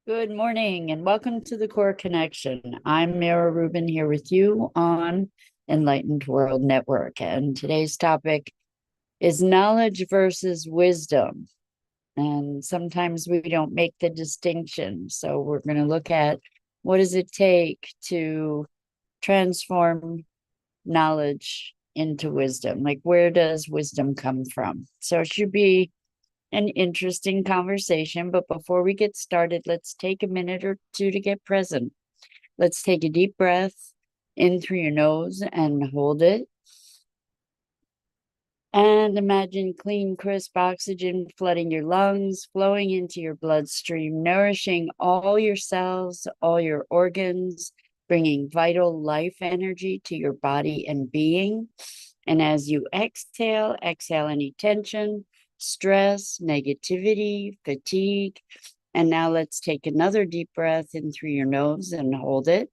Good morning and welcome to the Core Connection. I'm Mira Rubin here with you on Enlightened World Network. And today's topic is knowledge versus wisdom. And sometimes we don't make the distinction. So we're going to look at what does it take to transform knowledge into wisdom? Like, where does wisdom come from? So it should be an interesting conversation. But before we get started, let's take a minute or two to get present. Let's take a deep breath in through your nose and hold it. And imagine clean, crisp oxygen flooding your lungs, flowing into your bloodstream, nourishing all your cells, all your organs, bringing vital life energy to your body and being. And as you exhale, exhale any tension, stress, negativity, fatigue. And now let's take another deep breath in through your nose and hold it.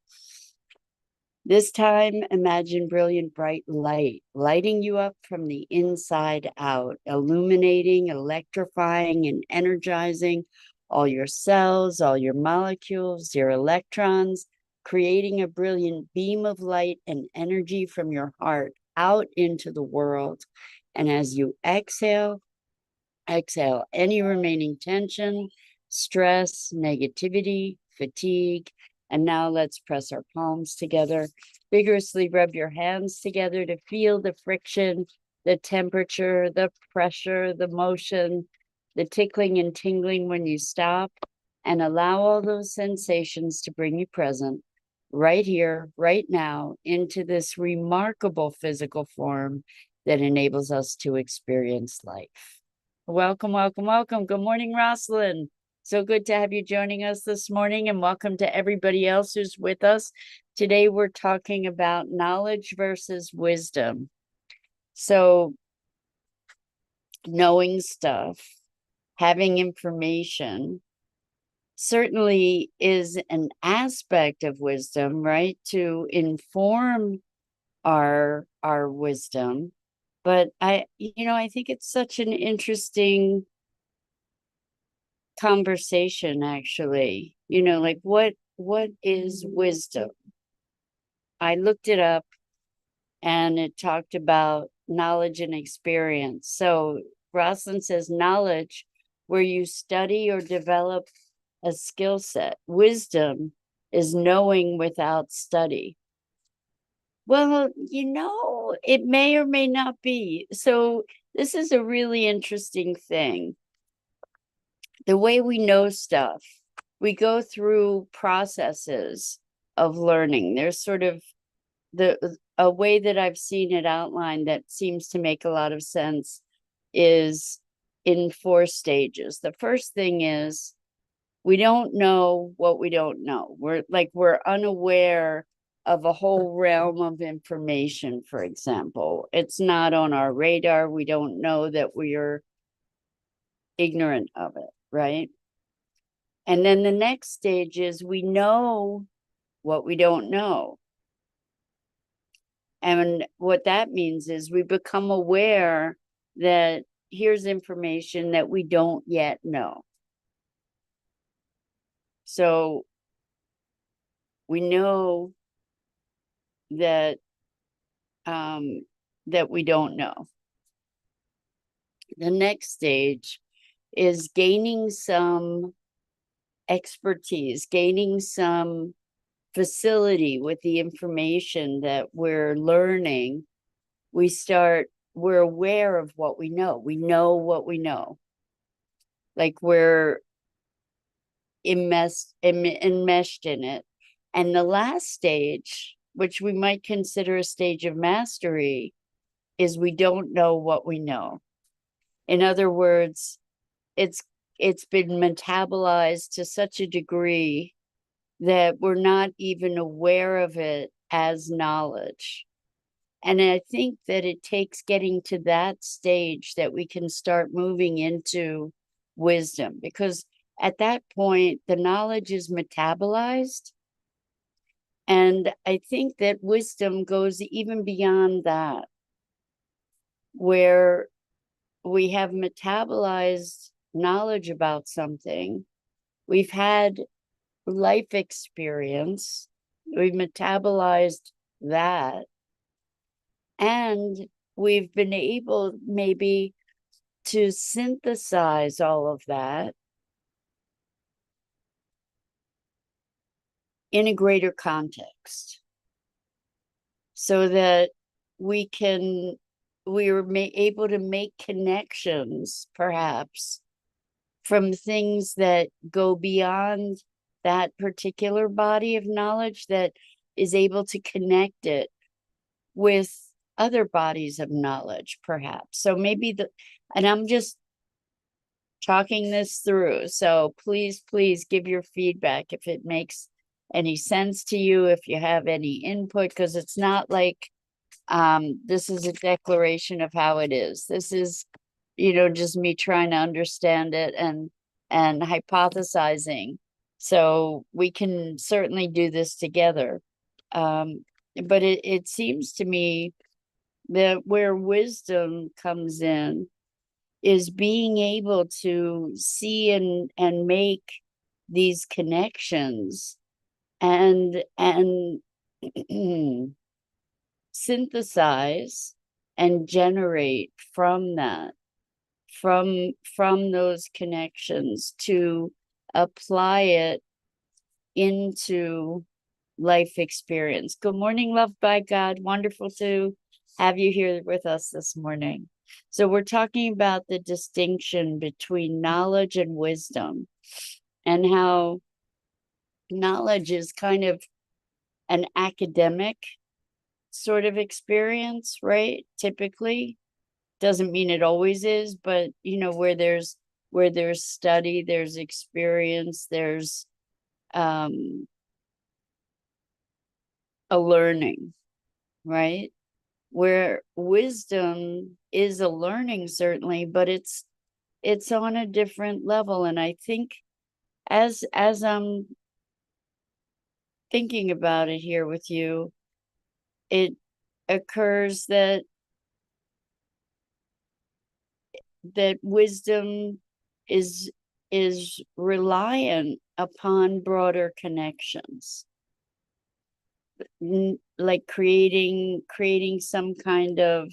This time, imagine brilliant, bright light, lighting you up from the inside out, illuminating, electrifying, and energizing all your cells, all your molecules, your electrons, creating a brilliant beam of light and energy from your heart out into the world. And as you exhale, exhale any remaining tension, stress, negativity, fatigue. And now let's press our palms together. Vigorously rub your hands together to feel the friction, the temperature, the pressure, the motion, the tickling and tingling when you stop. And allow all those sensations to bring you present right here, right now, into this remarkable physical form that enables us to experience life. Welcome, welcome, welcome. Good morning, Rosalind. So good to have you joining us this morning, and welcome to everybody else who's with us. Today, we're talking about knowledge versus wisdom. So, knowing stuff, having information, certainly is an aspect of wisdom, right? To inform our wisdom. But I think it's such an interesting conversation, actually. Like, what is wisdom? I looked it up, and it talked about knowledge and experience. So Rosalind says knowledge, where you study or develop a skill set. Wisdom is knowing without study. Well, it may or may not be. So this is a really interesting thing. The way we know stuff, we go through processes of learning. There's sort of a way that I've seen it outlined that seems to make a lot of sense is in 4 stages. The first thing is we don't know what we don't know. We're unaware of a whole realm of information, for example. It's not on our radar. We don't know that we are ignorant of it, right? And then the next stage is we know what we don't know. And what that means is we become aware that here's information that we don't yet know. So we know that that we don't know. The next stage is gaining some expertise, gaining some facility with the information that we're learning. We're aware of what we know. We know what we know. Like we're enmeshed in it. And the last stage, which we might consider a stage of mastery, is we don't know what we know. In other words, it's been metabolized to such a degree that we're not even aware of it as knowledge. And I think that it takes getting to that stage that we can start moving into wisdom, because at that point, the knowledge is metabolized. And I think that wisdom goes even beyond that, where we have metabolized knowledge about something. We've had life experience, we've metabolized that, and we've been able maybe to synthesize all of that in a greater context, so that we're able to make connections, perhaps, from things that go beyond that particular body of knowledge, that is able to connect it with other bodies of knowledge, perhaps. So maybe and I'm just talking this through. So please give your feedback if it makes any sense to you, if you have any input, because it's not like this is a declaration of how it is. This is, just me trying to understand it and hypothesizing. So we can certainly do this together. But it seems to me that where wisdom comes in is being able to see and make these connections and synthesize and generate from that, from those connections, to apply it into life experience. Good morning, loved by God. Wonderful to have you here with us this morning. So we're talking about the distinction between knowledge and wisdom, and how knowledge is kind of an academic sort of experience, right? Typically, doesn't mean it always is, but where there's study, there's experience, there's a learning, right? Where wisdom is a learning, certainly, but it's on a different level. And I think as I'm thinking about it here with you, it occurs that wisdom is reliant upon broader connections, like creating some kind of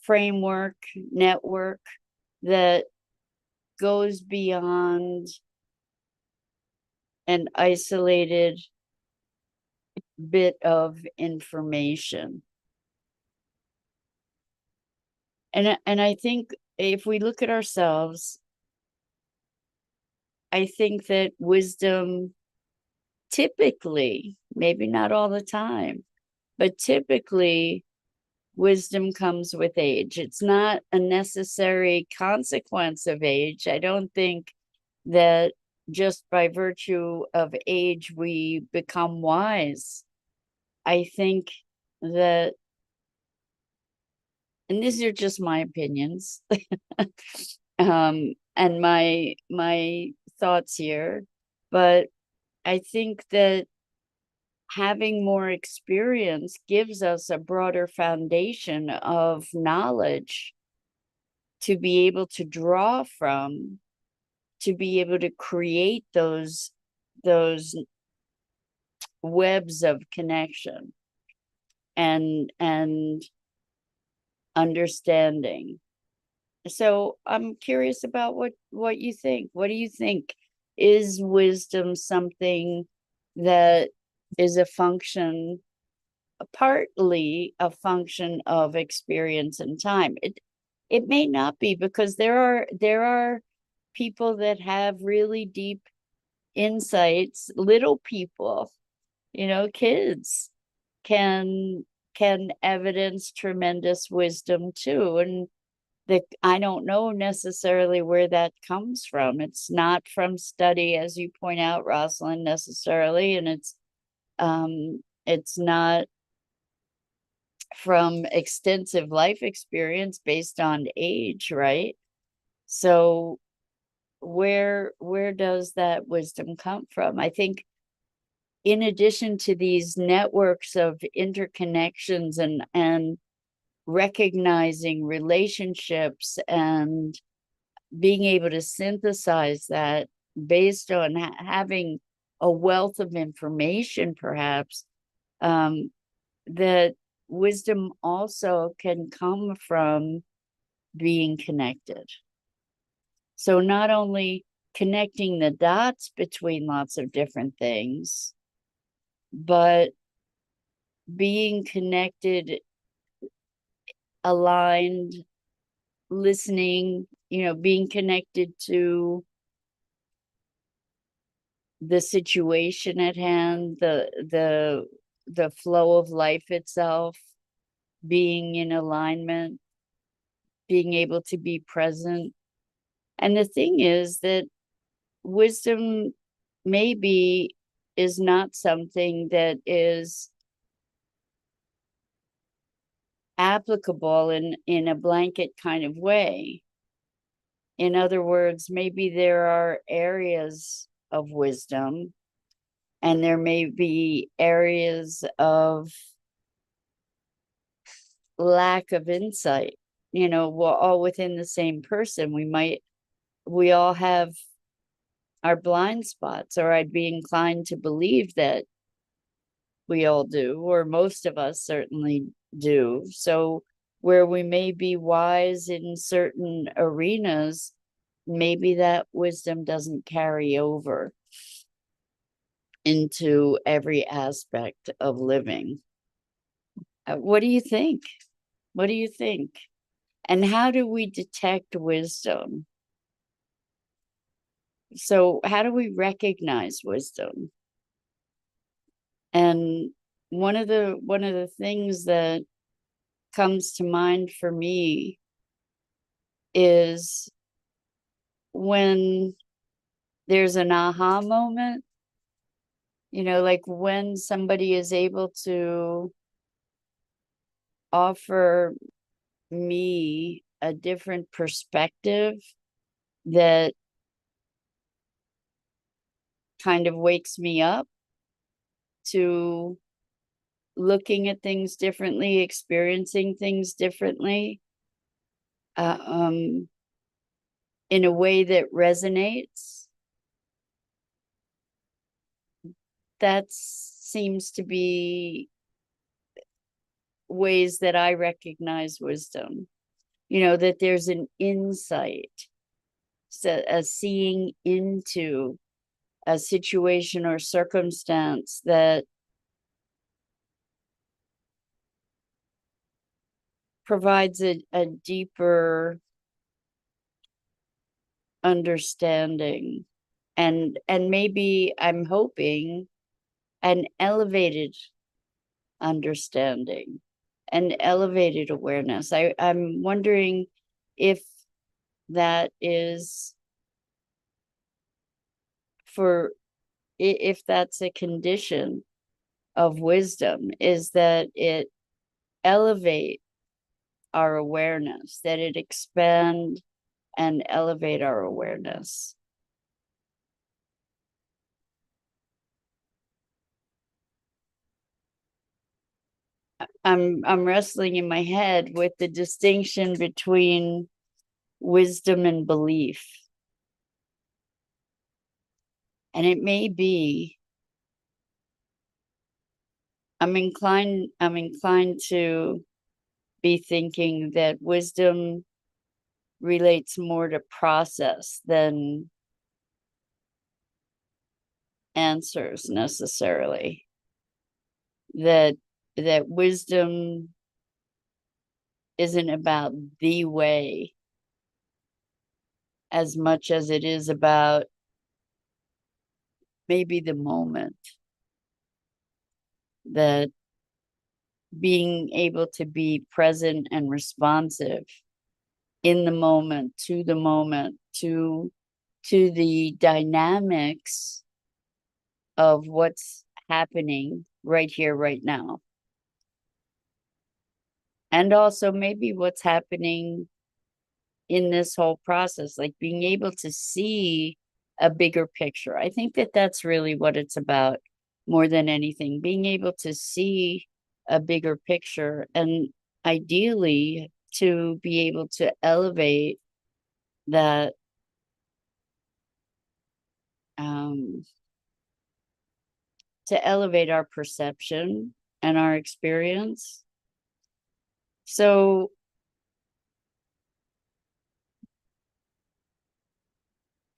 framework, network that goes beyond an isolated bit of information. And I think if we look at ourselves, I think that wisdom typically, maybe not all the time, but typically wisdom comes with age. It's not a necessary consequence of age. I don't think that just by virtue of age we become wise. I think that, and these are just my opinions, and my thoughts here, but I think that having more experience gives us a broader foundation of knowledge to be able to draw from, to be able to create those webs of connection and understanding. So I'm curious about what you think. What do you think? Is wisdom something that is partly a function of experience and time? It may not be, because there are people that have really deep insights. Little people, kids can evidence tremendous wisdom too. And I don't know necessarily where that comes from. It's not from study, as you point out, Rosalind, necessarily, and it's not from extensive life experience based on age, right? So where does that wisdom come from? I think in addition to these networks of interconnections and recognizing relationships and being able to synthesize that based on having a wealth of information, perhaps, that wisdom also can come from being connected. So not only connecting the dots between lots of different things, but being connected, aligned, listening, being connected to the situation at hand, the flow of life itself, being in alignment, being able to be present. And the thing is that wisdom maybe is not something that is applicable in a blanket kind of way. In other words, maybe there are areas of wisdom and there may be areas of lack of insight. We're all within the same person. We all have our blind spots, or I'd be inclined to believe that we all do, or most of us certainly do. So where we may be wise in certain arenas, maybe that wisdom doesn't carry over into every aspect of living. What do you think? What do you think? And how do we detect wisdom? So how do we recognize wisdom? And one of the things that comes to mind for me is when there's an aha moment, like when somebody is able to offer me a different perspective that kind of wakes me up to looking at things differently, experiencing things differently, in a way that resonates. That seems to be ways that I recognize wisdom, that there's an insight, so a seeing into a situation or circumstance that provides a deeper understanding, and maybe I'm hoping an elevated understanding, an elevated awareness. I'm wondering if that is if that's a condition of wisdom, is that it elevate our awareness, that it expand and elevate our awareness. I'm wrestling in my head with the distinction between wisdom and belief. And it may be, I'm inclined to be thinking that wisdom relates more to process than answers necessarily. That wisdom isn't about the way as much as it is about maybe the moment, that being able to be present and responsive in the moment, to the dynamics of what's happening right here, right now. And also maybe what's happening in this whole process, like being able to see a bigger picture. I think that that's really what it's about more than anything, being able to see a bigger picture, and ideally to be able to elevate that to elevate our perception and our experience. So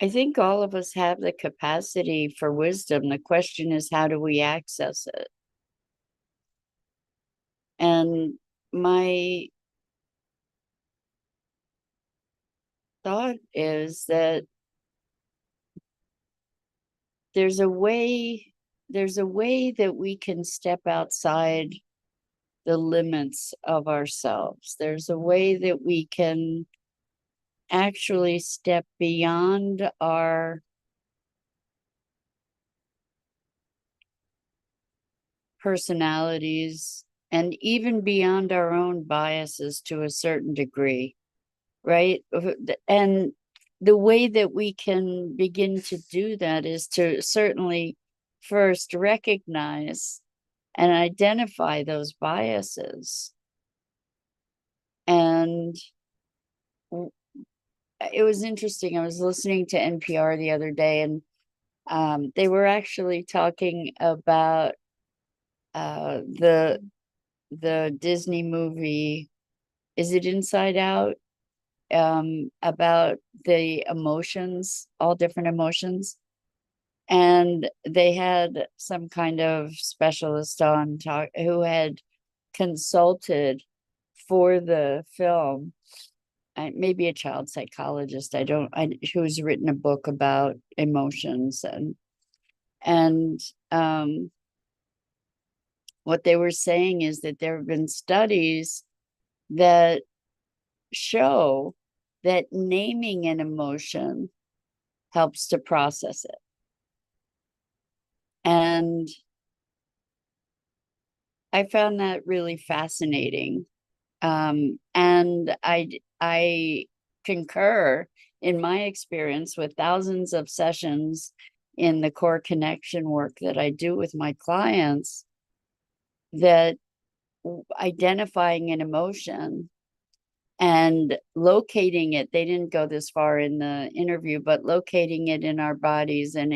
I think all of us have the capacity for wisdom. The question is, how do we access it? And my thought is that there's a way that we can step outside the limits of ourselves. There's a way that we can actually step beyond our personalities and even beyond our own biases to a certain degree, right? And the way that we can begin to do that is to certainly first recognize and identify those biases. And it was interesting. I was listening to NPR the other day, and they were actually talking about the Disney movie. Is it Inside Out? About the emotions, all different emotions. And they had some kind of specialist on talk who had consulted for the film, maybe a child psychologist. Who's written a book about emotions, and what they were saying is that there have been studies that show that naming an emotion helps to process it. And I found that really fascinating. And I concur in my experience with thousands of sessions in the core connection work that I do with my clients, that identifying an emotion and locating it, they didn't go this far in the interview, but locating it in our bodies and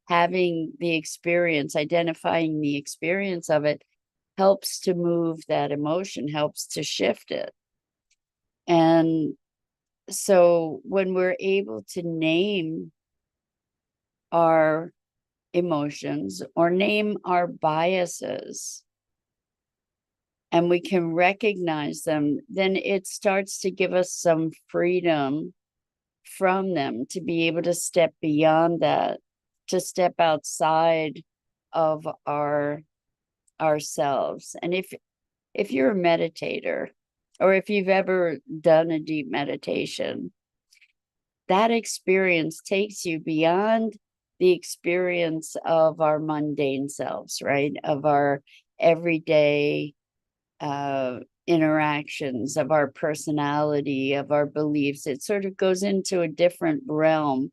having the experience, identifying the experience of it, helps to move that emotion, helps to shift it. And so when we're able to name our emotions or name our biases, and we can recognize them, then it starts to give us some freedom from them to be able to step beyond that, to step outside of ourselves. And if you're a meditator, or if you've ever done a deep meditation, that experience takes you beyond the experience of our mundane selves, right? Of our everyday interactions, of our personality, of our beliefs. It sort of goes into a different realm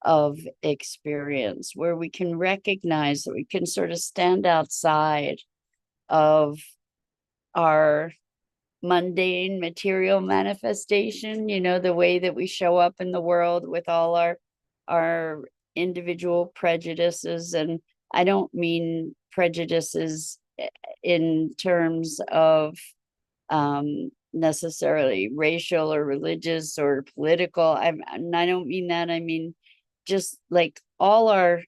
of experience where we can recognize that we can sort of stand outside of our mundane material manifestation, the way that we show up in the world with all our individual prejudices. And I don't mean prejudices in terms of necessarily racial or religious or political. I don't mean that. I mean just like all our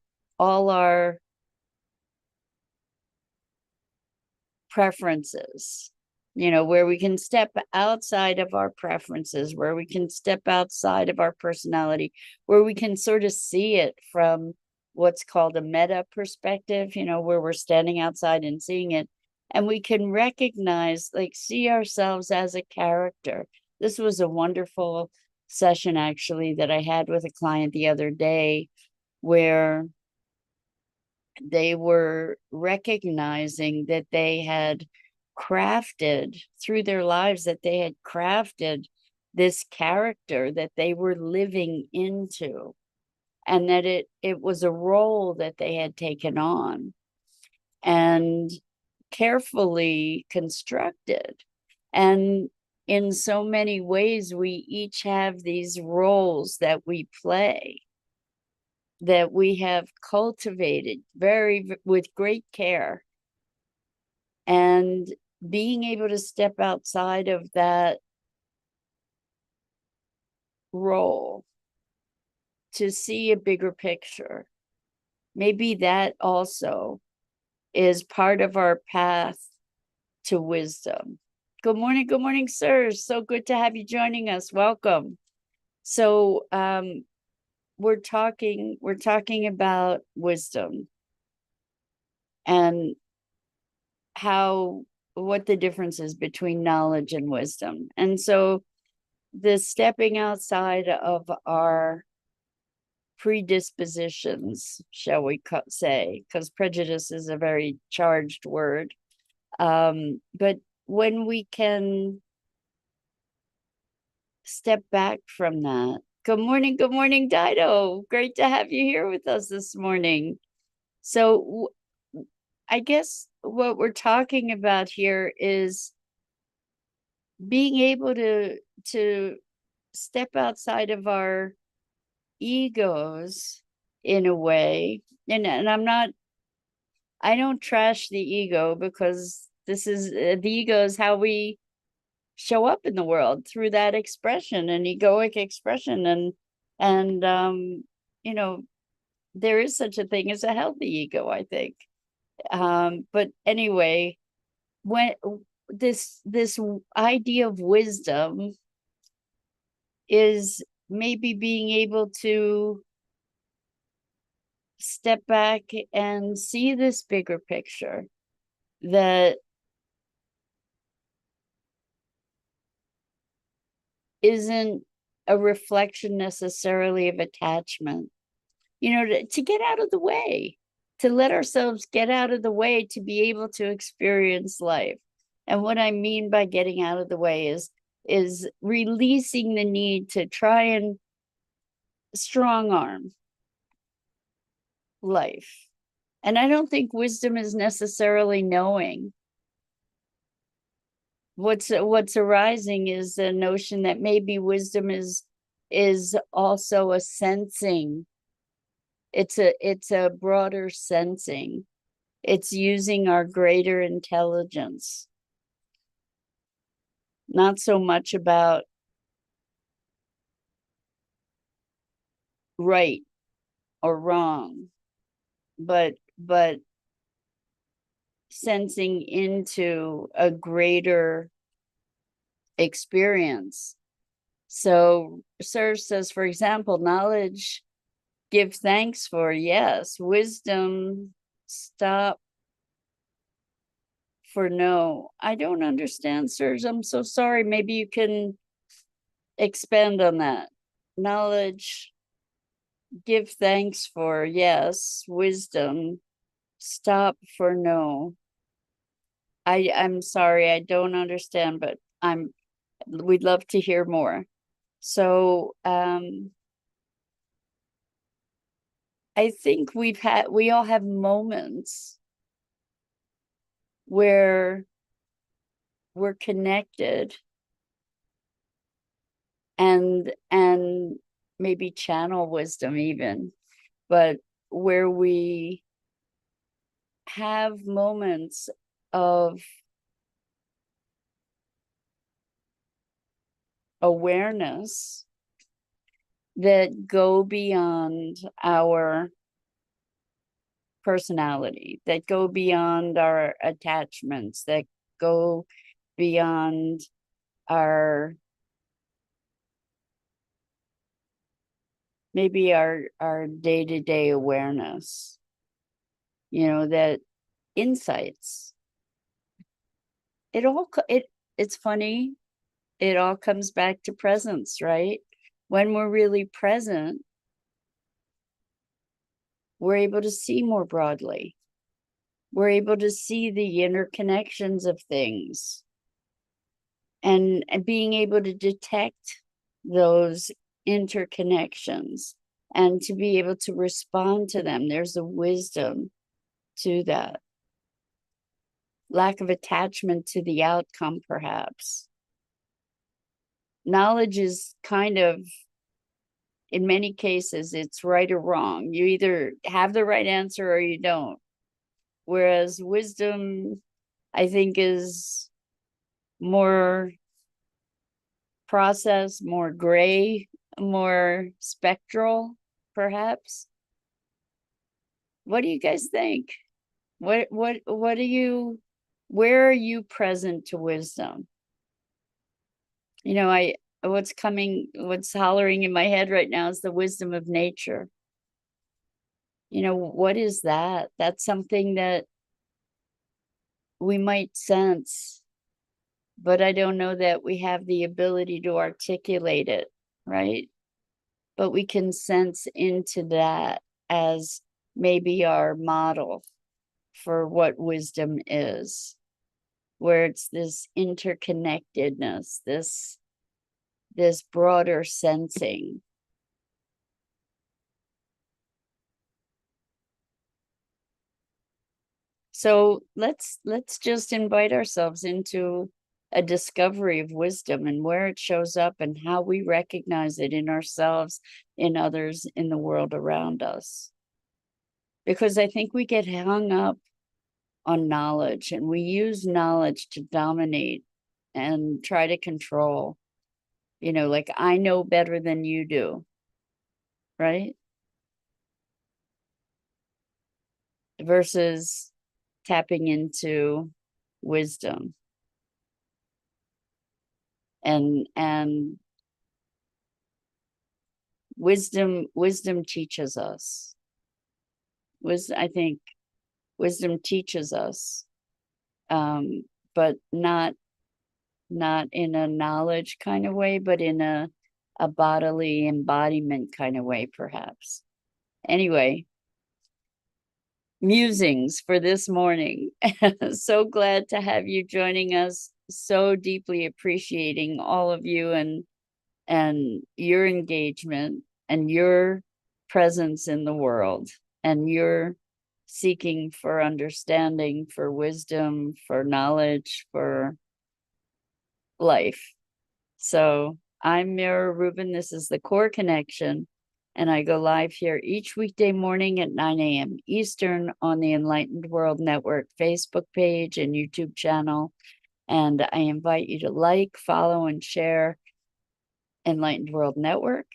preferences, where we can step outside of our preferences, where we can step outside of our personality, where we can sort of see it from what's called a meta perspective, where we're standing outside and seeing it. And we can recognize, like, see ourselves as a character. This was a wonderful session, actually, that I had with a client the other day, where they were recognizing that they had crafted through their lives, that they had crafted this character that they were living into, and that it was a role that they had taken on and carefully constructed. And in so many ways, we each have these roles that we play. that we have cultivated with great care, and being able to step outside of that role to see a bigger picture. Maybe that also is part of our path to wisdom. Good morning, sirs. So good to have you joining us. Welcome. So we're talking about wisdom and what the difference is between knowledge and wisdom. And so the stepping outside of our predispositions, shall we say, because prejudice is a very charged word. But when we can step back from that. Good morning, Dido. Great to have you here with us this morning. So I guess what we're talking about here is being able to step outside of our egos in a way. And I don't trash the ego, because this is the ego is how we show up in the world, through that expression, an egoic expression. And you know, there is such a thing as a healthy ego, I think. But anyway, when this idea of wisdom is maybe being able to step back and see this bigger picture, that isn't a reflection necessarily of attachment, to get out of the way, to let ourselves get out of the way to be able to experience life. And what I mean by getting out of the way is releasing the need to try and strong arm life. And I don't think wisdom is necessarily knowing. What's arising is the notion that maybe wisdom is also a sensing. It's a broader sensing. It's using our greater intelligence. Not so much about right or wrong, but sensing into a greater experience. So Serge says, for example, knowledge, give thanks for, yes. Wisdom, stop for, no. I don't understand, Serge. I'm so sorry. Maybe you can expand on that. Knowledge, give thanks for, yes. Wisdom, stop for, no. I'm sorry, I don't understand, but we'd love to hear more. So I think we all have moments where we're connected and maybe channel wisdom even, but where we have moments of awareness that go beyond our personality, that go beyond our attachments, that go beyond our maybe our day-to-day awareness, that insights. It's funny, it all comes back to presence, right? When we're really present, we're able to see more broadly. We're able to see the interconnections of things, and being able to detect those interconnections and to be able to respond to them. There's a wisdom to that. Lack of attachment to the outcome, perhaps. Knowledge is kind of in many cases, it's right or wrong. You either have the right answer or you don't. Whereas wisdom, I think, is more processed, more gray, more spectral, perhaps. What do you guys think? What do you, where are you present to wisdom? You know, what's hollering in my head right now is the wisdom of nature. You know, what is that? That's something that we might sense, but I don't know that we have the ability to articulate it, right? But we can sense into that as maybe our model for what wisdom is, where it's this interconnectedness, this broader sensing. So let's just invite ourselves into a discovery of wisdom and where it shows up and how we recognize it in ourselves, in others, in the world around us. Because I think we get hung up on knowledge and we use knowledge to dominate and try to control. You know, like, I know better than you do, right? Versus tapping into wisdom. And wisdom teaches us. I think wisdom teaches us, but not in a knowledge kind of way, but in a bodily embodiment kind of way, perhaps. Anyway, musings for this morning. So glad to have you joining us. So deeply appreciating all of you and your engagement and your presence in the world and your seeking for understanding, for wisdom, for knowledge, for life. So I'm Mira Rubin. This is the Core Connection, and I go live here each weekday morning at 9 a.m. Eastern on the Enlightened World Network Facebook page and YouTube channel. And I invite you to like, follow, and share Enlightened World Network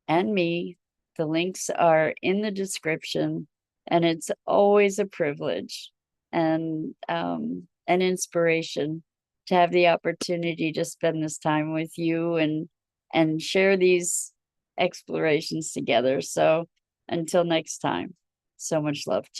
and me. The links are in the description, and it's always a privilege and an inspiration to have the opportunity to spend this time with you and share these explorations together. So until next time, so much love to you.